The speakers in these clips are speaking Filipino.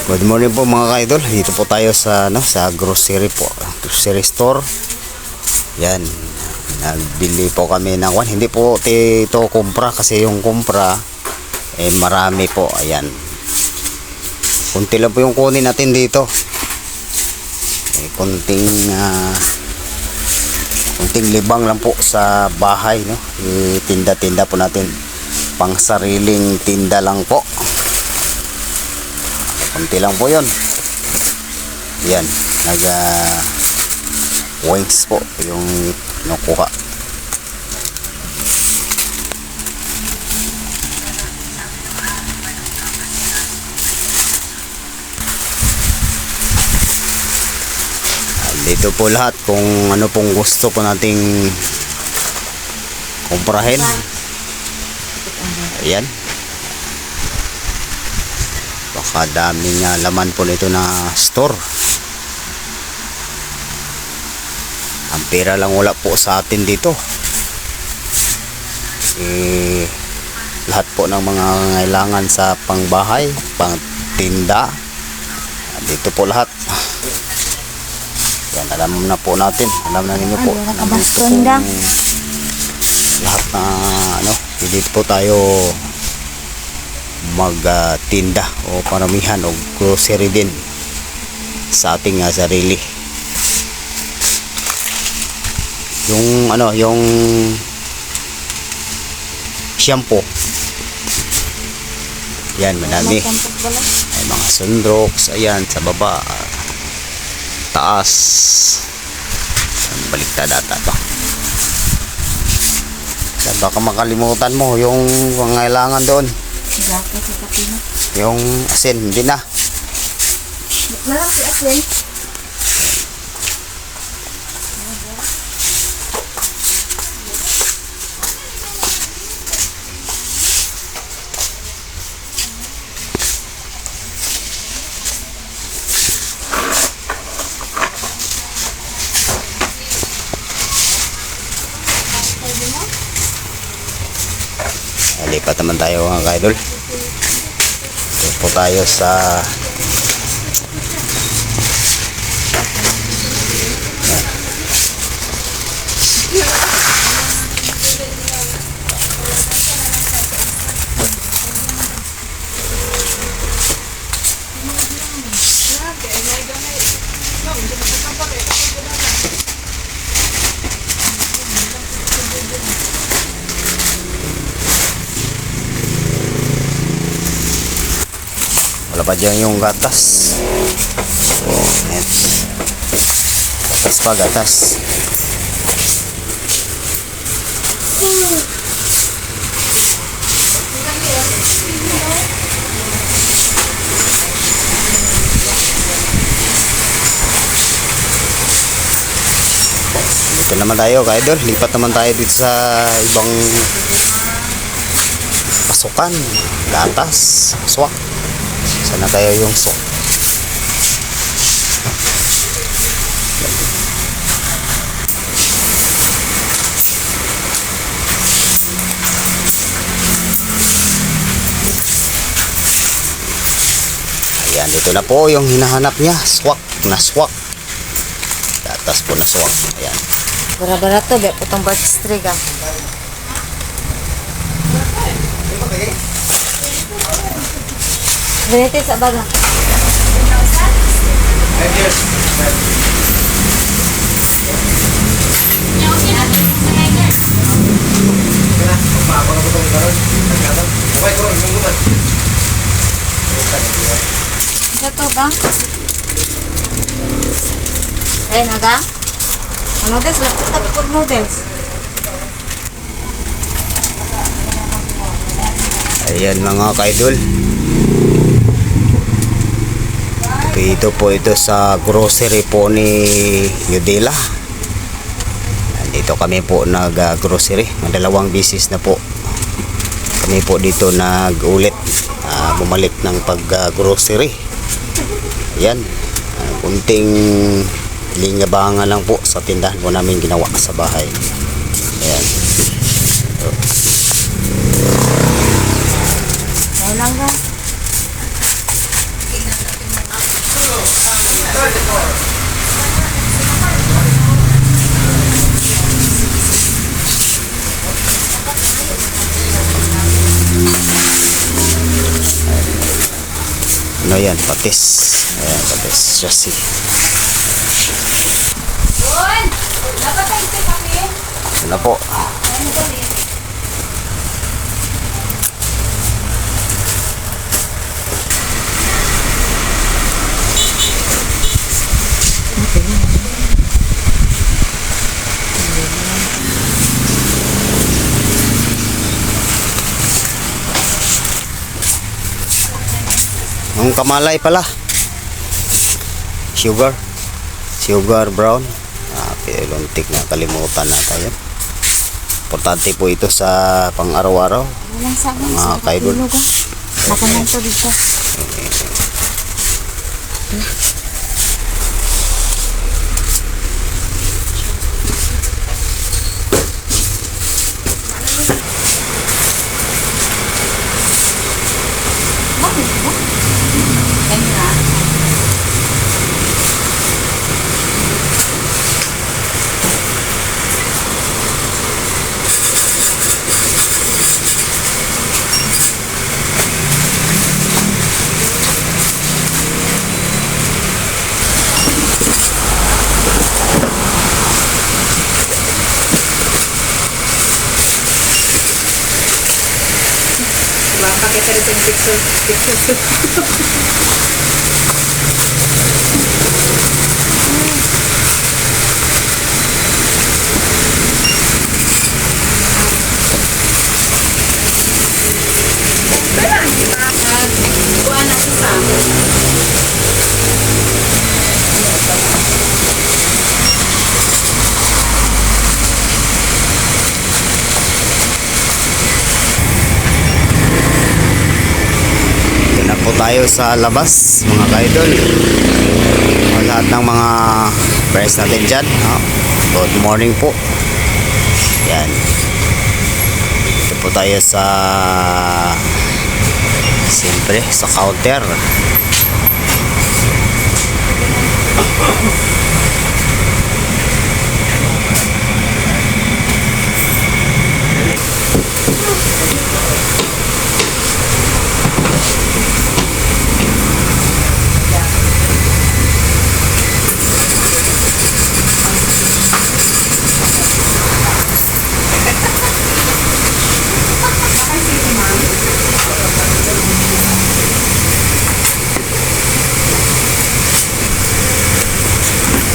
Good morning po mga ka-idol. Dito po tayo sa sa grocery po, grocery store. Yan. Nagbili po kami ng hindi po ito kumpra kasi yung kumpra marami po. Ayan. Kunti lang po yung kunin natin dito. Kunting libang lang po sa bahay, no. Tinda-tinda po natin. Pang sariling tinda lang po. Kunti lang po yun. Yan, wings po yung nakuha. Dito po lahat kung ano pong gusto po nating kumprahin. Ayan. Baka daming laman po nito na store. Ang pera lang wala po sa atin dito. Lahat po ng mga kailangan sa pangbahay, pangtinda, dito po lahat. Yan, alam na po natin. Alam na ninyo po. Lahat na dito po tayo magtinda o paramihan o grocery din sa ating sarili. Yung shampoo. Yan, madami. May mga sunrocks, ayan, sa baba, taas. Baliktad ata to. Baka makalimutan mo yung pangailangan doon. Yung asin, hindi na. Wala si asin. Lipat naman tayo mga ka-idol. Ito po tayo sa wala pa dyan yung gatas. Ayan. Gatas pa, gatas. Dito naman tayo ka-idol. Lipat naman tayo dito sa ibang pasukan. Gatas, swak. Sana tayo yung swak. Ayan, dito na po yung hinahanap niya. Swak na swak. Gatas po na swak. Ayan. Bara-bara to, be putong batistri ka. Benete sa baga. Ito ba? Naga? Noodles, lapit tabi po noodles. Ayan mga ka-idol. Ito po ito sa grocery po ni Udela. Dito kami po nag-grocery. Dalawang bisis na po kami po dito nag-ulit. Bumalik ng pag-grocery. Ayan. Kunting lingabangan lang po sa tindahan po namin ginawa sa bahay. Ayan. Ayan lang ka. Ano yan, patis. Ayan, patis. Chassis. Yun! Dapat tayo sa kape. Ano po? Ano ba rin? Ang kamalay pala. Sugar. Sugar brown. Piluntik na kalimutan na tayo. Importante po ito sa pang-araw-araw. Walang sabi Mga sa kaidol. katulog. Nakanan to dito. Bakit ba? Ganyan na. Diba? Pakita rin sa picture. Kuha na isa. Yan na po tayo sa labas, mga kaidol. Lahat ng mga friends natin dyan. Good morning po. Yan. Ito po tayo sa siyempre sa counter.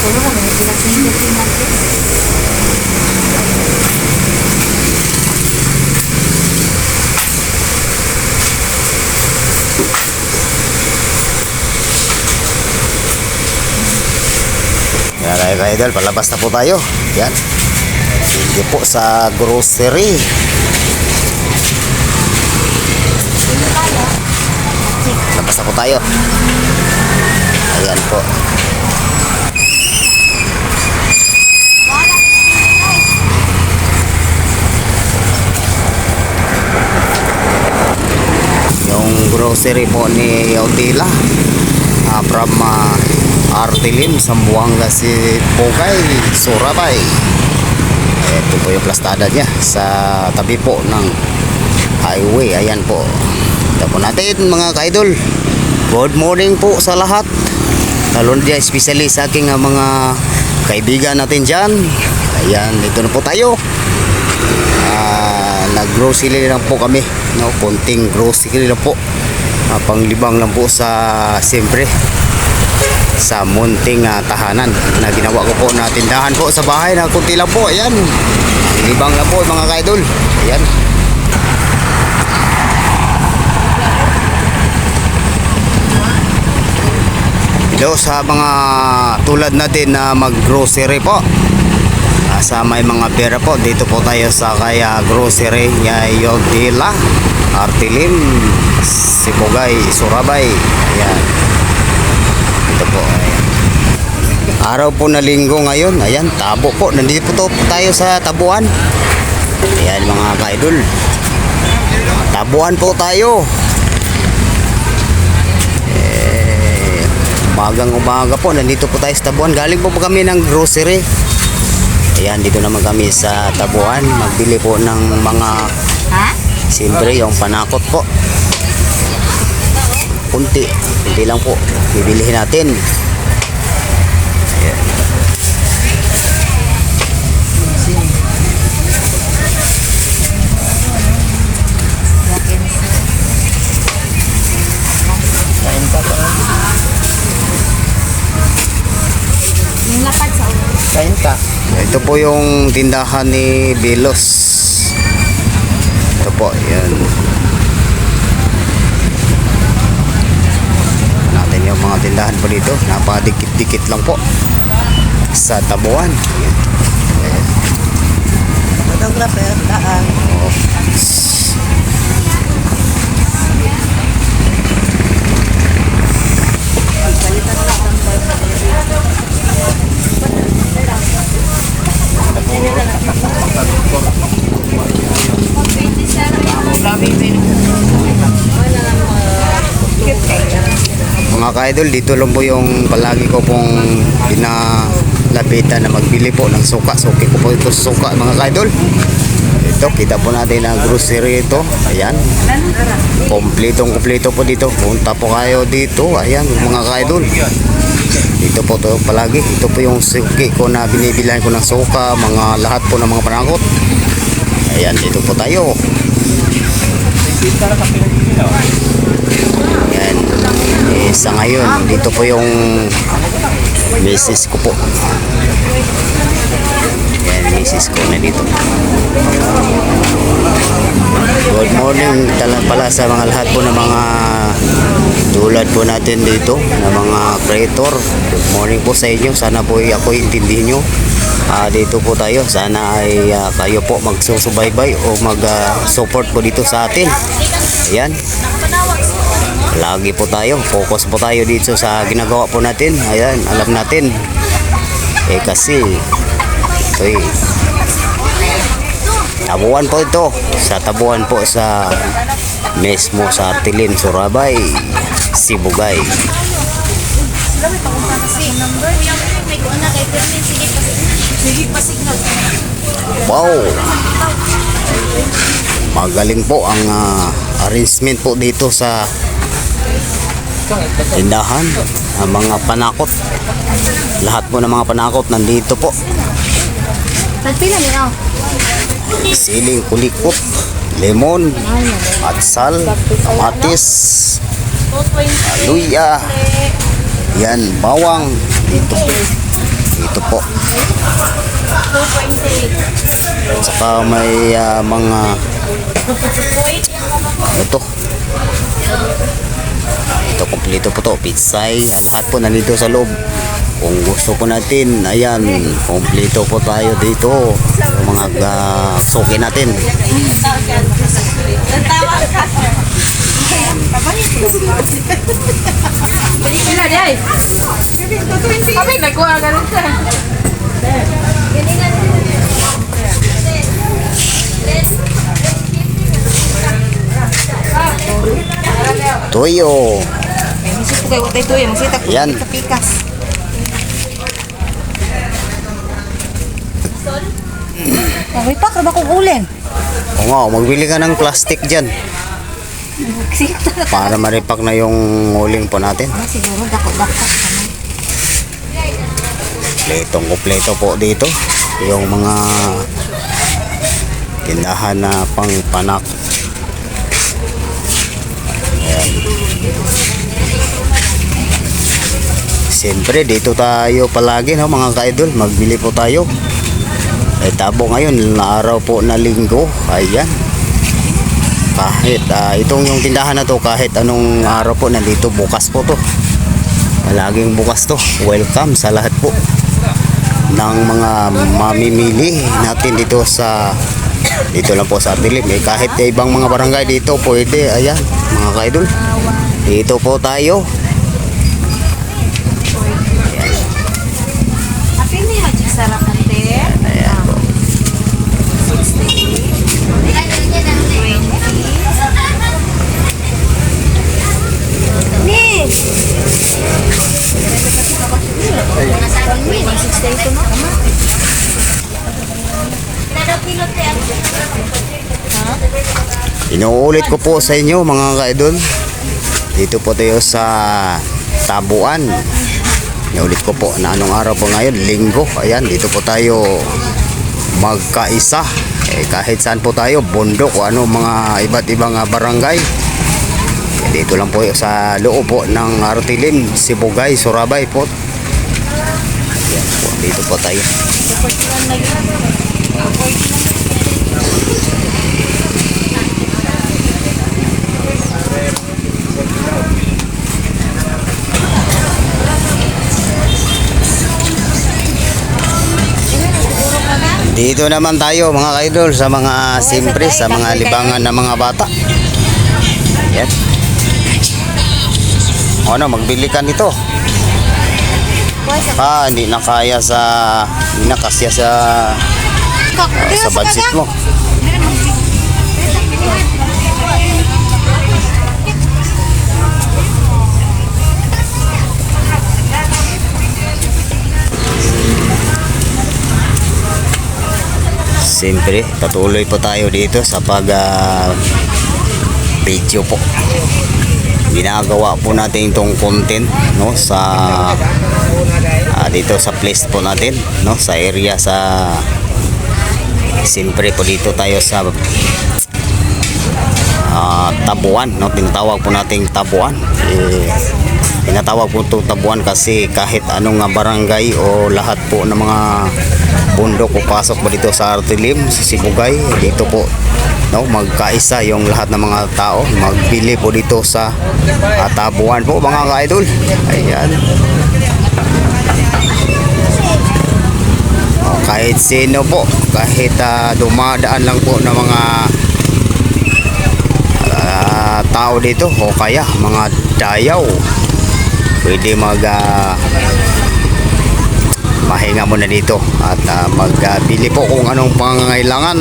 Ano na may pinagsindutin natin? Yan tayo kaidol, palabas na po tayo. Yan. Hindi po sa grocery. Labas na po tayo. Ayan po. Yung grocery po ni Yautila from Artilim, Sambuanga, si Pugay, Surabay. Ito po yung plastada niya sa tabi po ng highway. Ayan po. Ito po natin mga kaidol. Good morning po sa lahat. Lalo na dyan, especially sa aking mga kaibigan natin dyan. Ayan, dito na po tayo. Nag-grocery lang po kami. No? Konting grocery lang po. Panglibang lang po sa siyempre sa munting tahanan na ginawa ko po na tindahan po sa bahay na kunti lang po. Ayan. Libang lang po mga kaidol. Ayan. Hello sa mga tulad natin na mag-grocery po. Sa may mga pera po, dito po tayo sa kaya grocery Yautila, Artilim, Sibugay, Surabay. Ayan. Ito po. Ayan. Araw po na linggo ngayon. Ayan, Tabo po. Nandito po tayo sa Tabuan. Ayan mga kaidol. Tabuan po tayo. Umagang-umaga po, nandito po tayo sa Tabuan. Galing po kami ng grocery. Ayan, dito naman kami sa Tabuan. Magbili po ng mga siyempre yung panakot po. kunti. Kunti lang po. Bibilihin natin. Ayan. Kain ka pa. Yung lapad sa ulo. Kain ka. Ito po yung tindahan ni Belos. Ito po, yan. Natin yung mga tindahan po dito. Napadikit-dikit lang po. Sa Tabuan. Yan. Ayan. Photographer, daan. Oh. Mga ka-idol, dito lang po yung palagi ko pong pinalapitan na magbili po ng suka. Suki ko po ito sa suka mga ka-idol. Ito, kita po natin ang grocery ito. Ayan. Kompletong-kompleto po dito. Punta po kayo dito. Ayan, mga ka-idol. Dito po to palagi. Ito po yung suki ko na binibilan ko ng suka. Mga lahat po ng mga panakot. Ayan, dito po tayo. Ayan. Sa ngayon, dito po yung misis ko po. Ayan, misis ko na dito. Good morning pala sa mga lahat po ng mga tulad po natin dito na mga creator. Good morning po sa inyo. Sana po ako intindihin nyo. Dito po tayo. Sana ay kayo po magsusubaybay o mag-support po dito sa atin. Ayan. Lagi po tayo. Focus po tayo dito sa ginagawa po natin. Ayan. Alam natin. Kasi ito'y Tabuan po ito. Sa Tabuan po sa mismo sa Artilin, Surabay, Sibugay. Wow. Magaling po ang arrangement po dito sa tindahan. Ang mga panakot. Lahat po ng mga panakot nandito po. Tagpila niyo. Siling kulikot, lemon, atsal, kamatis, luya, yan, bawang, dito po. Saka may mga ito kompleto po to, pizzay, lahat po nandito sa loob. Kung gusto po natin, ayan, kompleto po tayo dito. Yung mga suki natin. Pila di ay. Kami nagkuha ganun siya. Toyo. Masih po kayo watay tuyo, masita ko Yan. sa pikas. May pak ba kong ulen? O nga, magbili ka ng plastic dyan. Para maripak na yung uling po natin. Siguro dako-dako. Kompletong-kompleto po dito. Yung mga tindahan na pang panak. Ayan. Siyempre, dito tayo palagi, no, mga ka-idol. Magbili po tayo. Tabo ngayon, na araw po na linggo. Ayan. Kahit itong yung tindahan na to, kahit anong araw po, nandito bukas po to. Palaging bukas to. Welcome sa lahat po ng mga mamimili natin dito lang po sa Artilin. Kahit ibang mga barangay dito pwede. Ayan, mga ka-idol, dito po tayo. Apa ini aja sarap nanti? Ayan po. Nih. Inuulit ko po sa inyo, mga ka-idol, Dito po tayo sa Tabuan. Ulit ko po na anong araw po ngayon, Linggo. Ayan, dito po tayo magkaisa. Kahit saan po tayo, bundok o ano, mga iba't ibang barangay. Dito lang po sa loob po ng Artilim, Sibugay, Surabay po. Ayan po, dito po tayo. Dito naman tayo mga kaidol sa mga simpre, sa mga libangan ng mga bata. Yan. Ano, magbili ka nito. Hindi na kaya hindi na kasya sa budget mo. Siyempre, patuloy po tayo dito sa video po. Ginagawa po natin itong content, no, sa dito sa place po natin, no, sa area siyempre po dito tayo sa Tabuan, no, tinatawag po nating Tabuan. Tinatawag po itong Tabuan kasi kahit anong barangay o lahat po ng mga bundok papasok po dito sa Artilim, sa Sibugay, dito po, no, magkaisa yung lahat ng mga tao, magbili po dito sa Tabuan po mga ka-idol. Ayan. Kahit sino po, kahit dumadaan lang po ng mga tao dito o kaya mga dayaw, pwede mahinga muna dito at magbili po kung anong pangangailangan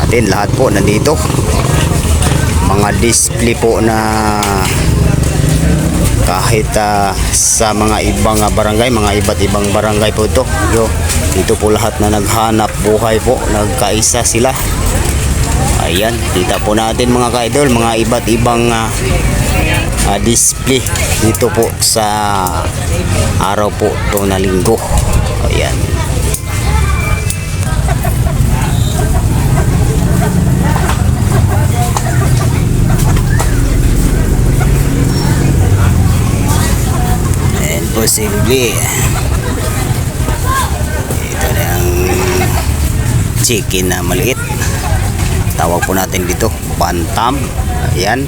natin. Lahat po nandito, mga display po na kahit sa mga ibang barangay, mga iba't ibang barangay po ito. Dito po lahat na naghanap buhay po, nagkaisa sila. Ayan, kita po natin mga ka-idol, mga iba't ibang display dito po sa araw po ito na Linggo. Ayan. And posible ito na ang chicken na maliit, tawag po natin dito bantam. Ayan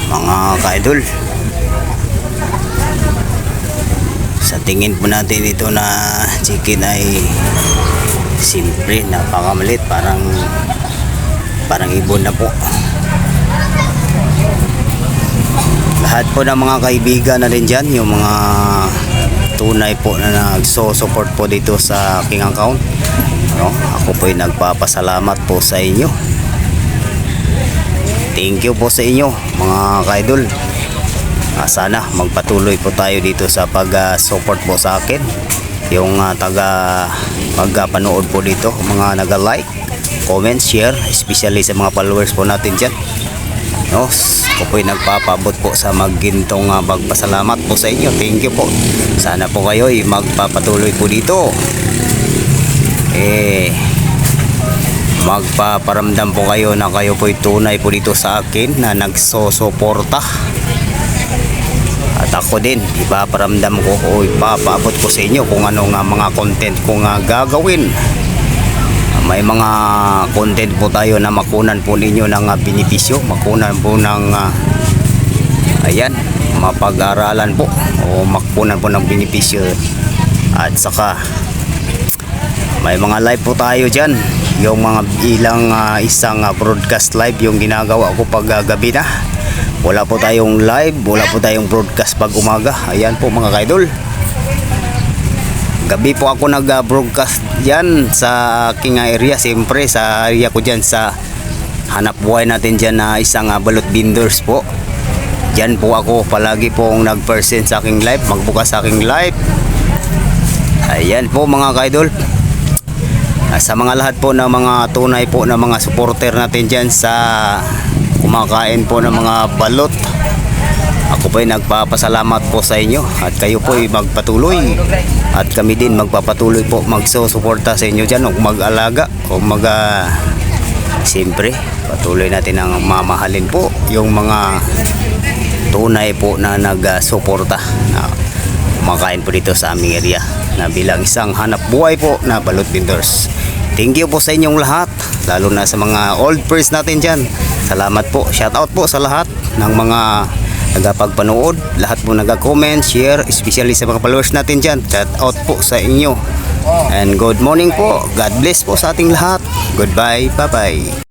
mga ka-idol, sa tingin po natin ito na chicken ay simple, napakamalit, parang ibon na po. Lahat po ng mga kaibigan na rin dyan, yung mga tunay po na nagso-support po dito sa aking account, no? Ako po ay nagpapasalamat po sa inyo. Thank you po sa inyo mga ka-idol. Sana magpatuloy po tayo dito sa pag-support po sa akin, yung pagpanood po dito, mga naga-like, comment, share, especially sa mga followers po natin dyan, no? Ako po ay nagpapabot po sa magintong pagpasalamat po sa inyo. Thank you po. Sana po kayo ay magpapatuloy po dito, magpaparamdam po kayo na kayo po tunay po dito sa akin na nagsosuporta. At ako din, ipaparamdam ko o ipapaabot ko sa inyo kung ano nga mga content ko nga gagawin. May mga content po tayo na makunan po ninyo ng benepisyo, makunan po ng ayan, mapag-aralan po o makunan po ng benepisyo. At saka may mga live po tayo dyan, yung mga isang broadcast live yung ginagawa ko pag gabi na. Wala po tayong live, wala po tayong broadcast pag umaga. Ayan po mga ka-idol, gabi po ako nag-broadcast dyan sa aking area. Siyempre sa area ko dyan sa hanap buhay natin dyan na isang balot vendors po. Dyan po ako palagi pong nag-present sa aking live, magbukas sa aking live. Ayan po mga ka-idol, sa mga lahat po na mga tunay po na mga supporter natin dyan sa kumakain po ng mga balot, po ay nagpapasalamat po sa inyo at kayo po ay magpatuloy at kami din magpapatuloy po magsusuporta sa inyo dyan o mag-alaga o siyempre patuloy natin ang mamahalin po yung mga tunay po na nagsuporta na kumakain po dito sa aming area na bilang isang hanap buhay po na balot vendors. Thank you po sa inyong lahat, lalo na sa mga old friends natin dyan. Salamat po, shout out po sa lahat ng mga nagpagpanood, lahat po nag-comment, share, especially sa mga followers natin dyan. Shout out po sa inyo. And good morning po, God bless po sa ating lahat. Goodbye, bye bye.